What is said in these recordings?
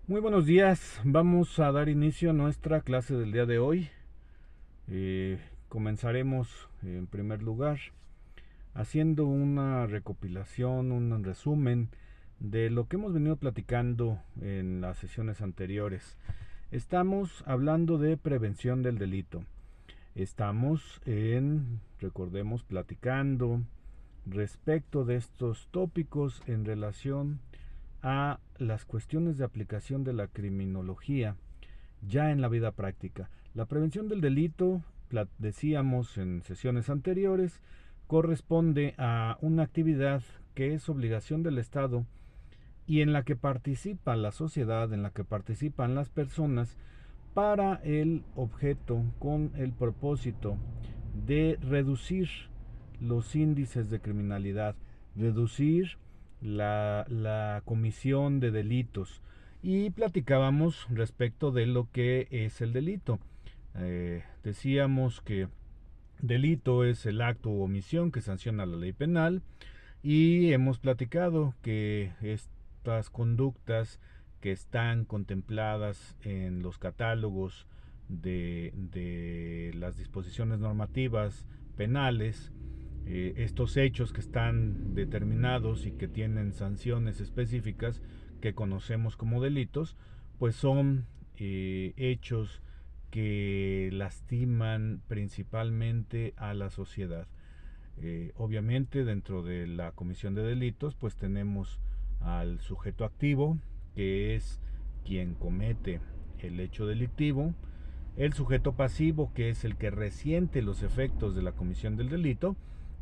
Muy buenos días, vamos a dar inicio a nuestra clase del día de hoy. Comenzaremos en primer lugar haciendo una recopilación, un resumen de lo que hemos venido platicando en las sesiones anteriores. Estamos hablando de prevención del delito. Recordemos, platicando respecto de estos tópicos en relación a las cuestiones de aplicación de la criminología ya en la vida práctica. La prevención del delito, decíamos en sesiones anteriores, corresponde a una actividad que es obligación del Estado y en la que participa la sociedad, en la que participan las personas para el objeto, con el propósito de reducir los índices de criminalidad, reducir la comisión de delitos. Y platicábamos respecto de lo que es el delito. Decíamos que delito es el acto u omisión que sanciona la ley penal, y hemos platicado que estas conductas que están contempladas en los catálogos de las disposiciones normativas penales, estos hechos que están determinados y que tienen sanciones específicas que conocemos como delitos, pues son hechos que lastiman principalmente a la sociedad. Obviamente dentro de la comisión de delitos pues tenemos al sujeto activo, que es quien comete el hecho delictivo, el sujeto pasivo, que es el que resiente los efectos de la comisión del delito,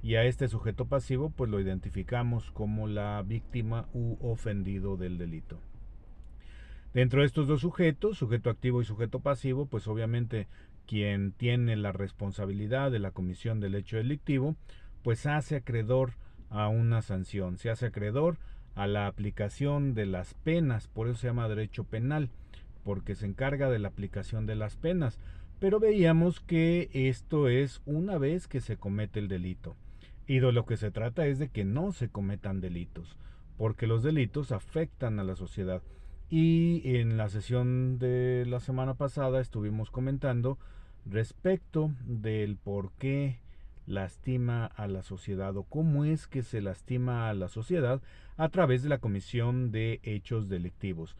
y a este sujeto pasivo pues lo identificamos como la víctima u ofendido del delito. Dentro de estos dos sujetos, sujeto activo y sujeto pasivo, pues obviamente quien tiene la responsabilidad de la comisión del hecho delictivo, pues hace acreedor a una sanción, se hace acreedor a la aplicación de las penas, por eso se llama derecho penal, porque se encarga de la aplicación de las penas. Pero veíamos que esto es una vez que se comete el delito. Y de lo que se trata es de que no se cometan delitos, porque los delitos afectan a la sociedad. Y en la sesión de la semana pasada estuvimos comentando respecto del por qué lastima a la sociedad o cómo es que se lastima a la sociedad a través de la comisión de hechos delictivos.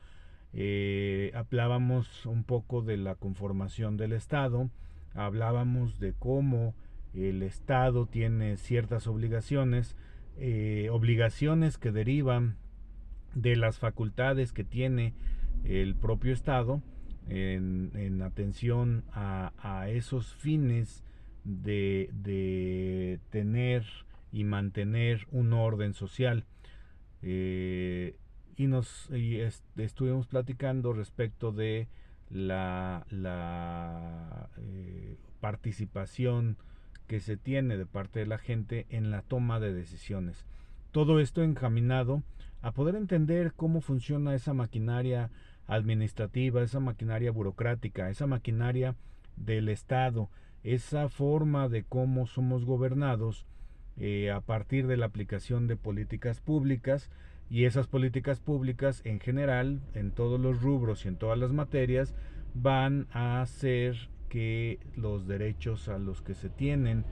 Hablábamos un poco de la conformación del Estado, hablábamos de cómo el Estado tiene ciertas obligaciones que derivan de las facultades que tiene el propio Estado en atención a esos fines de tener y mantener un orden social. Eh, Estuvimos platicando respecto de la participación que se tiene de parte de la gente en la toma de decisiones. Todo esto encaminado a poder entender cómo funciona esa maquinaria administrativa, esa maquinaria burocrática, esa maquinaria del Estado, esa forma de cómo somos gobernados a partir de la aplicación de políticas públicas, y esas políticas públicas en general, en todos los rubros y en todas las materias, van a hacer que los derechos a los que se tienen,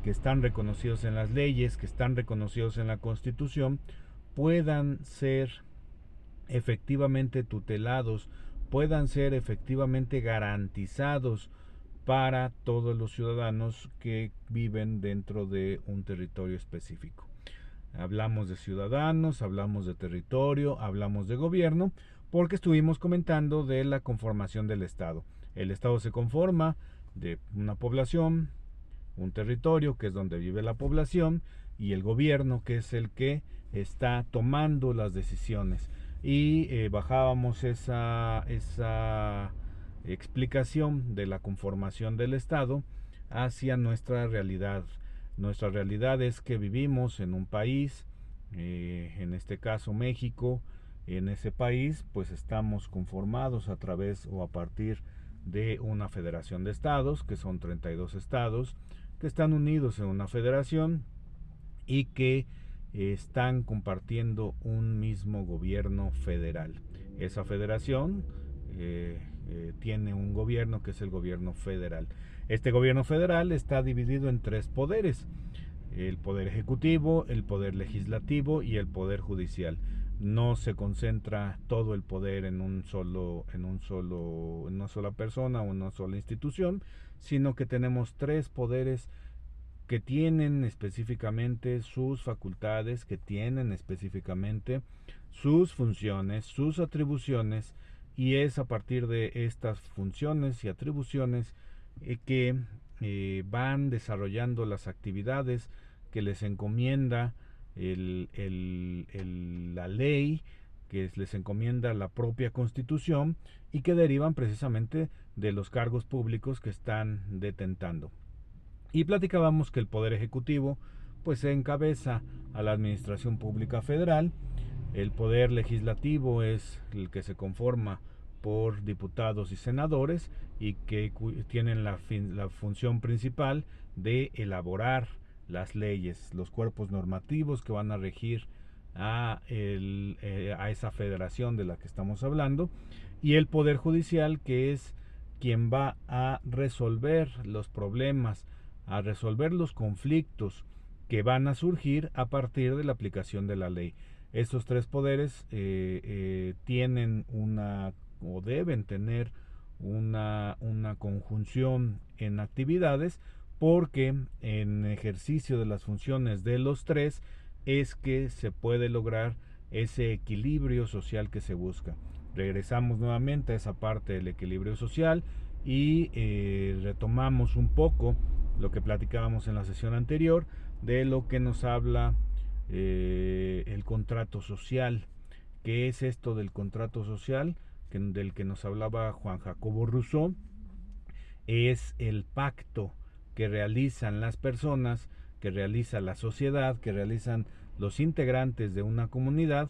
que están reconocidos en las leyes, que están reconocidos en la Constitución, puedan ser efectivamente tutelados, puedan ser efectivamente garantizados para todos los ciudadanos que viven dentro de un territorio específico. Hablamos de ciudadanos, hablamos de territorio, hablamos de gobierno, porque estuvimos comentando de la conformación del Estado. El Estado se conforma de una población, un territorio que es donde vive la población, y el gobierno, que es el que está tomando las decisiones. Y bajábamos esa explicación de la conformación del Estado hacia nuestra realidad. Nuestra realidad es que vivimos en un país, en este caso México. En ese país pues estamos conformados a través o a partir de una federación de estados, que son 32 estados, que están unidos en una federación y que están compartiendo un mismo gobierno federal. Esa federación tiene un gobierno que es el gobierno federal. Este gobierno federal está dividido en tres poderes: el poder ejecutivo, el poder legislativo y el poder judicial. No se concentra todo el poder en una sola persona o una sola institución, sino que tenemos tres poderes que tienen específicamente sus facultades, que tienen específicamente sus funciones, sus atribuciones, y es a partir de estas funciones y atribuciones que van desarrollando las actividades que les encomienda la ley, que les encomienda la propia Constitución y que derivan precisamente de los cargos públicos que están detentando. Y platicábamos que el Poder Ejecutivo pues encabeza a la Administración Pública Federal. El Poder Legislativo es el que se conforma por diputados y senadores y que tienen la función principal de elaborar las leyes, los cuerpos normativos que van a regir a esa federación de la que estamos hablando, y el Poder Judicial, que es quien va a resolver los problemas, a resolver los conflictos que van a surgir a partir de la aplicación de la ley. Estos tres poderes tienen o deben tener una conjunción en actividades, porque en ejercicio de las funciones de los tres es que se puede lograr ese equilibrio social que se busca. Regresamos nuevamente a esa parte del equilibrio social y retomamos un poco lo que platicábamos en la sesión anterior de lo que nos habla el contrato social. ¿Qué es esto del contrato social? Del que nos hablaba Juan Jacobo Rousseau. Es el pacto que realizan las personas, que realiza la sociedad, que realizan los integrantes de una comunidad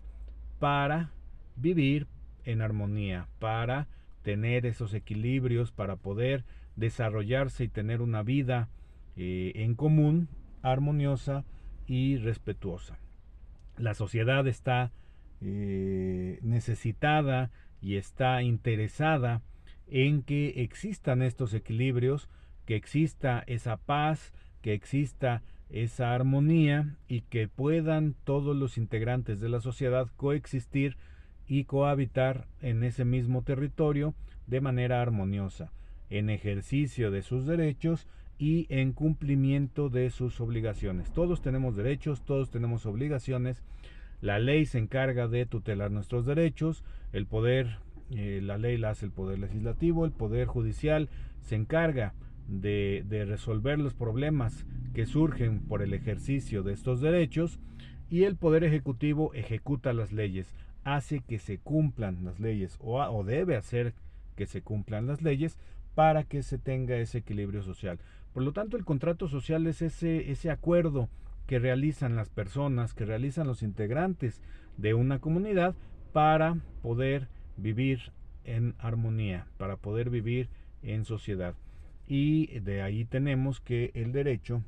para vivir en armonía, para tener esos equilibrios, para poder desarrollarse y tener una vida en común, armoniosa y respetuosa. La sociedad está necesitada y está interesada en que existan estos equilibrios, que exista esa paz, que exista esa armonía y que puedan todos los integrantes de la sociedad coexistir y cohabitar en ese mismo territorio de manera armoniosa, en ejercicio de sus derechos y en cumplimiento de sus obligaciones. Todos tenemos derechos, todos tenemos obligaciones. La ley se encarga de tutelar nuestros derechos, la ley la hace el Poder Legislativo, el Poder Judicial se encarga de resolver los problemas que surgen por el ejercicio de estos derechos, y el Poder Ejecutivo ejecuta las leyes, hace que se cumplan las leyes o debe hacer que se cumplan las leyes para que se tenga ese equilibrio social. Por lo tanto, el contrato social es ese acuerdo que realizan las personas, que realizan los integrantes de una comunidad para poder vivir en armonía, para poder vivir en sociedad. Y de ahí tenemos que el derecho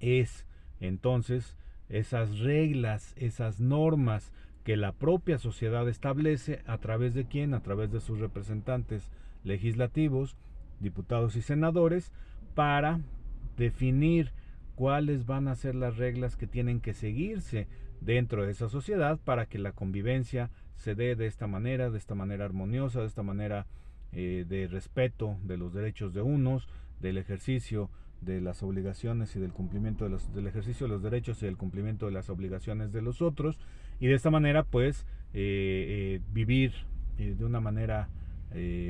es entonces esas reglas, esas normas que la propia sociedad establece, a través de quién, a través de sus representantes legislativos, diputados y senadores, para definir cuáles van a ser las reglas que tienen que seguirse dentro de esa sociedad para que la convivencia se dé de esta manera armoniosa, de esta manera de respeto de los derechos de unos, del ejercicio de las obligaciones y del cumplimiento del ejercicio de los derechos y del cumplimiento de las obligaciones de los otros, y de esta manera pues vivir de una manera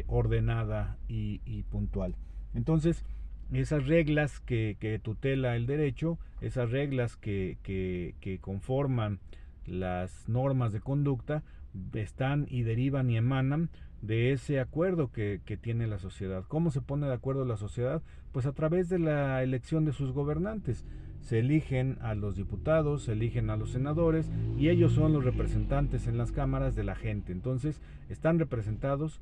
ordenada y puntual. Entonces, esas reglas que tutela el derecho, esas reglas que conforman las normas de conducta, están y derivan y emanan de ese acuerdo que tiene la sociedad. ¿Cómo se pone de acuerdo la sociedad? Pues a través de la elección de sus gobernantes. Se eligen a los diputados, se eligen a los senadores, y ellos son los representantes en las cámaras de la gente. Entonces están representados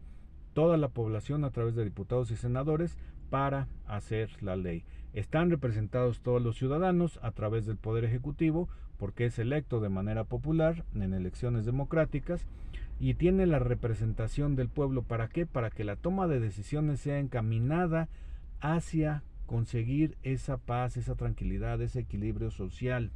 toda la población a través de diputados y senadores para hacer la ley. Están representados todos los ciudadanos a través del Poder Ejecutivo, porque es electo de manera popular en elecciones democráticas. y tiene la representación del pueblo. ¿Para qué? Para que la toma de decisiones sea encaminada hacia conseguir esa paz, esa tranquilidad, ese equilibrio social.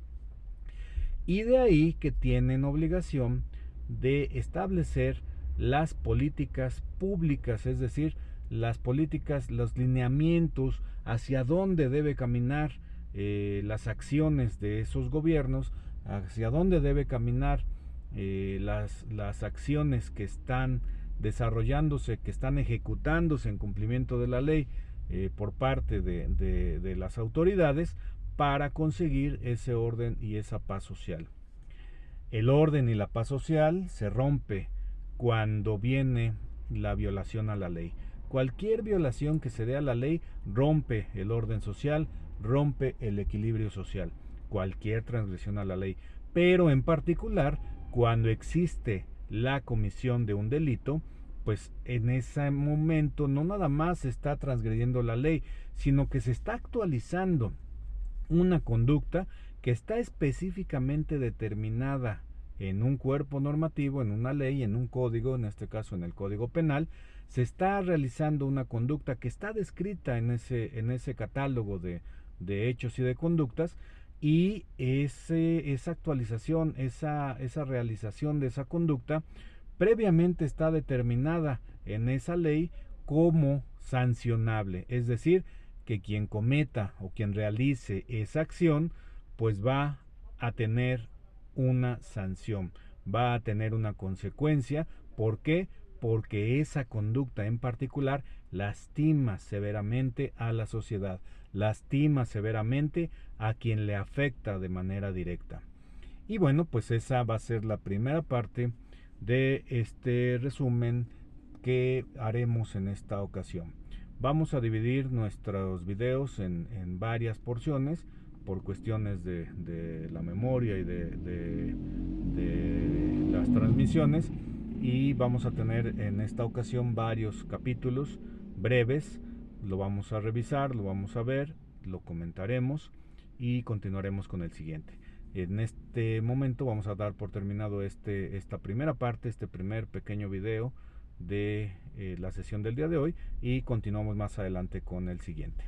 Y de ahí que tienen obligación de establecer las políticas públicas, es decir, las políticas, los lineamientos hacia dónde debe caminar las acciones de esos gobiernos, hacia dónde debe caminar las acciones que están desarrollándose, que están ejecutándose en cumplimiento de la ley por parte de las autoridades para conseguir ese orden y esa paz social. El orden y la paz social se rompe cuando viene la violación a la ley. Cualquier violación que se dé a la ley rompe el orden social, rompe el equilibrio social. Cualquier transgresión a la ley. Pero en particular, cuando existe la comisión de un delito, pues en ese momento no nada más se está transgrediendo la ley, sino que se está actualizando una conducta que está específicamente determinada en un cuerpo normativo, en una ley, en un código, en este caso en el Código Penal. Se está realizando una conducta que está descrita en ese catálogo de hechos y de conductas, y esa actualización, esa realización de esa conducta previamente está determinada en esa ley como sancionable, es decir, que quien cometa o quien realice esa acción pues va a tener una sanción, va a tener una consecuencia. ¿Por qué? Porque esa conducta en particular lastima severamente a la sociedad, lastima severamente a quien le afecta de manera directa. Y bueno, pues esa va a ser la primera parte de este resumen que haremos en esta ocasión. Vamos a dividir nuestros videos en varias porciones por cuestiones de la memoria y de las transmisiones, y vamos a tener en esta ocasión varios capítulos breves. Lo vamos a revisar, lo vamos a ver, lo comentaremos y continuaremos con el siguiente. En este momento vamos a dar por terminado esta primera parte, este primer pequeño video de la sesión del día de hoy, y continuamos más adelante con el siguiente.